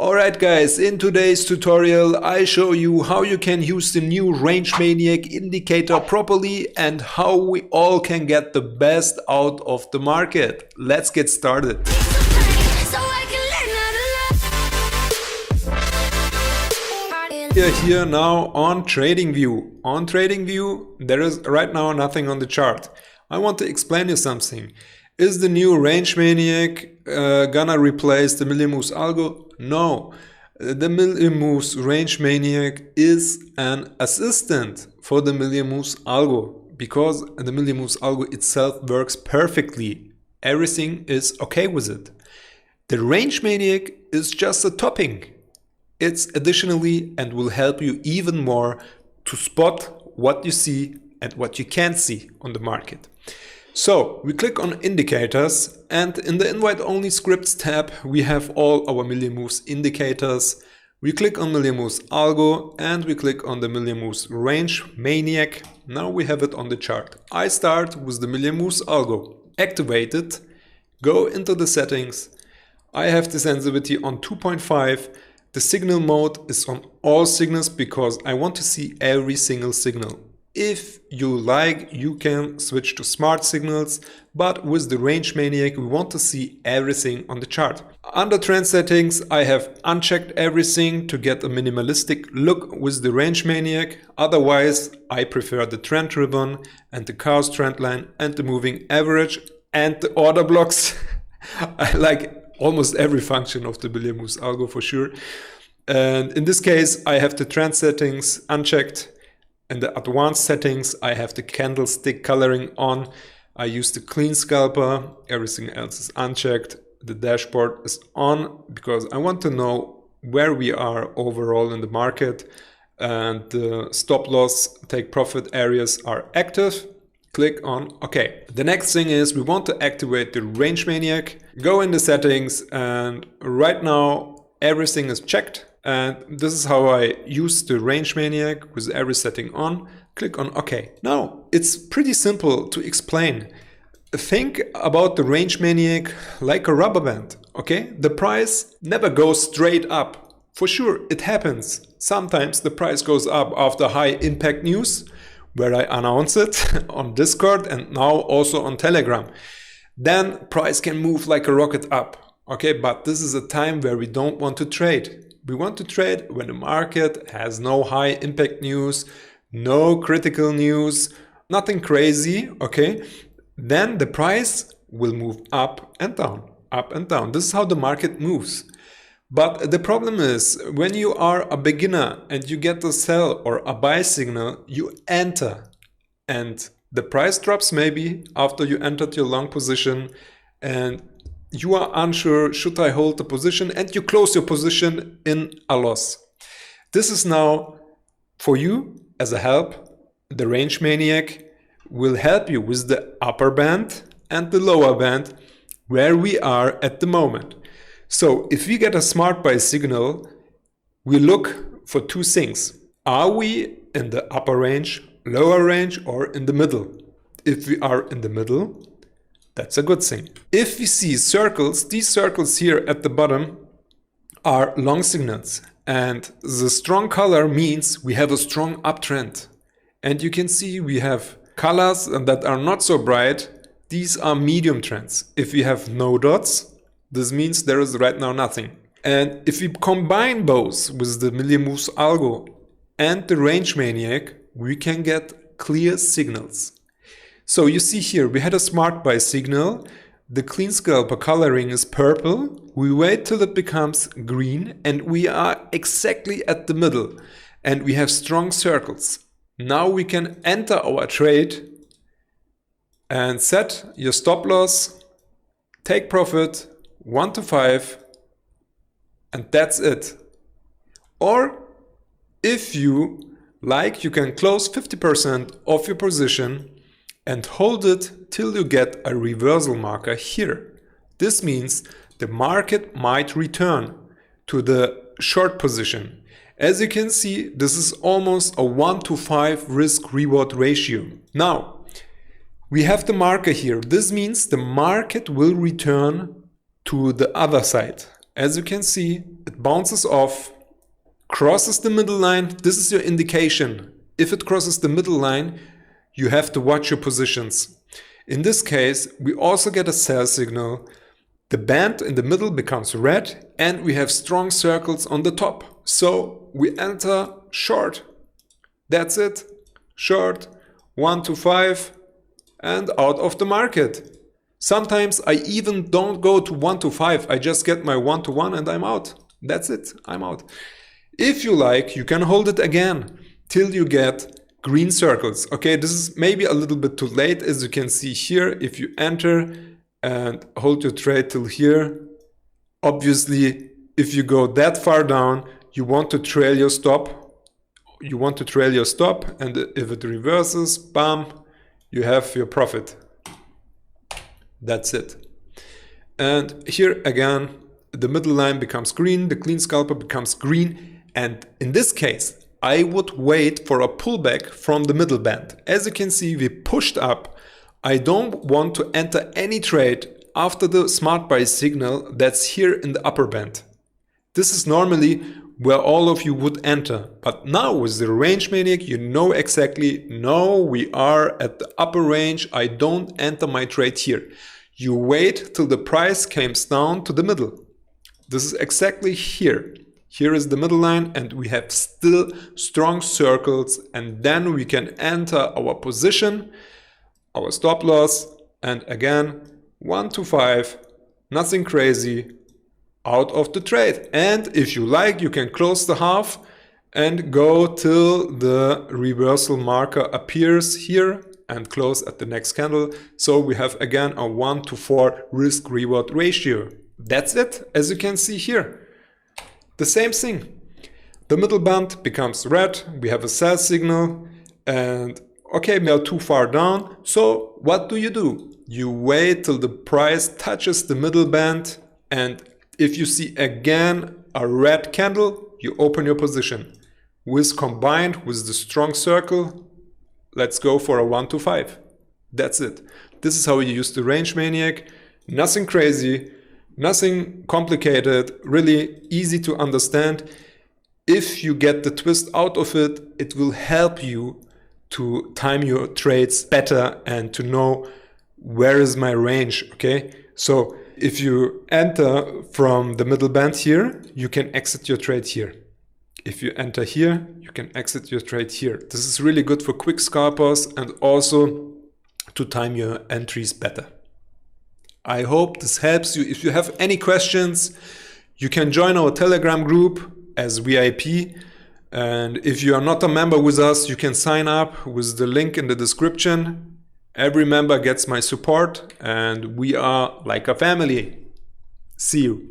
Alright guys, in today's tutorial I show you how you can use the new Range Maniac indicator properly and how we all can get the best out of the market. Let's get started. We are here now on TradingView. On TradingView there is right now nothing on the chart. I want to explain you something. Is the new Range Maniac gonna replace the Million-Moves algo? No. The Million-Moves Range Maniac is an assistant for the Million-Moves algo because the Million-Moves algo itself works perfectly. Everything is okay with it. The Range Maniac is just a topping. It's additionally and will help you even more to spot what you see and what you can't see on the market. So we click on indicators, and in the invite only scripts tab we have all our Million-Moves indicators. We click on Million-Moves algo and we click on the Million-Moves Range Maniac. Now we have it on the chart. I start with the Million-Moves algo. Activate it, go into the settings. I have the sensitivity on 2.5. The signal mode is on all signals because I want to see every single signal. If you like, you can switch to smart signals, but with the Range Maniac we want to see everything on the chart. Under trend settings I have unchecked everything to get a minimalistic look with the Range Maniac. Otherwise I prefer the trend ribbon and the chaos trend line and the moving average and the order blocks. I like almost every function of the Million-Moves algo for sure. And in this case I have the trend settings unchecked. In the advanced settings, I have the candlestick coloring on. I use the clean scalper. Everything else is unchecked. The dashboard is on because I want to know where we are overall in the market. And the stop loss, take profit areas are active. Click on OK. The next thing is we want to activate the Range Maniac. Go in the settings, and right now everything is checked. And this is how I use the Range Maniac with every setting on. Click on OK. Now, it's pretty simple to explain. Think about the Range Maniac like a rubber band, okay? The price never goes straight up. For sure, it happens. Sometimes the price goes up after high impact news, where I announce it on Discord and now also on Telegram. Then price can move like a rocket up, okay? But this is a time where we don't want to trade. We want to trade when the market has no high impact news, no critical news, nothing crazy, okay? Then the price will move up and down, up and down. This is how the market moves. But the problem is when you are a beginner and you get a sell or a buy signal, you enter and the price drops maybe after you entered your long position and you are unsure, should I hold the position, and you close your position in a loss. This is now for you as a help. The Range Maniac will help you with the upper band and the lower band where we are at the moment. So if we get a smart buy signal, we look for two things. Are we in the upper range, lower range, or in the middle? If we are in the middle, that's a good thing. If we see circles, these circles here at the bottom are long signals. And the strong color means we have a strong uptrend. And you can see we have colors that are not so bright. These are medium trends. If we have no dots, this means there is right now nothing. And if we combine both with the Million-Moves algo and the Range Maniac, we can get clear signals. So you see here, we had a smart buy signal. The clean scalper coloring is purple. We wait till it becomes green and we are exactly at the middle and we have strong circles. Now we can enter our trade and set your stop loss, take profit 1 to 5, and that's it. Or if you like, you can close 50% of your position and hold it till you get a reversal marker here. This means the market might return to the short position. As you can see, this is almost a 1 to 5 risk-reward ratio. Now, we have the marker here. This means the market will return to the other side. As you can see, it bounces off, crosses the middle line. This is your indication. If it crosses the middle line, you have to watch your positions. In this case, we also get a sell signal. The band in the middle becomes red and we have strong circles on the top. So we enter short. That's it. Short, 1 to 5 and out of the market. Sometimes I even don't go to 1 to 5. I just get my 1 to 1 and I'm out. That's it. I'm out. If you like, you can hold it again till you get green circles. Okay, this is maybe a little bit too late. As you can see here, if you enter and hold your trade till here, obviously, if you go that far down, you want to trail your stop. You want to trail your stop, and if it reverses, bam, you have your profit. That's it. And here again, the middle line becomes green, the clean scalper becomes green, and in this case, I would wait for a pullback from the middle band. As you can see, we pushed up. I don't want to enter any trade after the smart buy signal that's here in the upper band. This is normally where all of you would enter. But now with the range maniac, you know exactly, no, we are at the upper range. I don't enter my trade here. You wait till the price comes down to the middle. This is exactly here. Here is the middle line and we have still strong circles, and then we can enter our position, our stop loss, and again 1 to 5, nothing crazy, out of the trade. And if you like, you can close the half and go till the reversal marker appears here and close at the next candle. So we have again a 1 to 4 risk reward ratio. That's it, as you can see here. The same thing. The middle band becomes red, we have a sell signal, and okay, we are too far down. So what do? You wait till the price touches the middle band, and if you see again a red candle, you open your position. Combined with the strong circle, let's go for a 1 to 5. That's it. This is how you use the range maniac. Nothing crazy. Nothing complicated, really easy to understand. If you get the twist out of it, it will help you to time your trades better and to know where is my range, okay? So if you enter from the middle band here, you can exit your trade here. If you enter here, you can exit your trade here. This is really good for quick scalpers and also to time your entries better. I hope this helps you. If you have any questions, you can join our Telegram group as VIP. And if you are not a member with us, you can sign up with the link in the description. Every member gets my support and we are like a family. See you.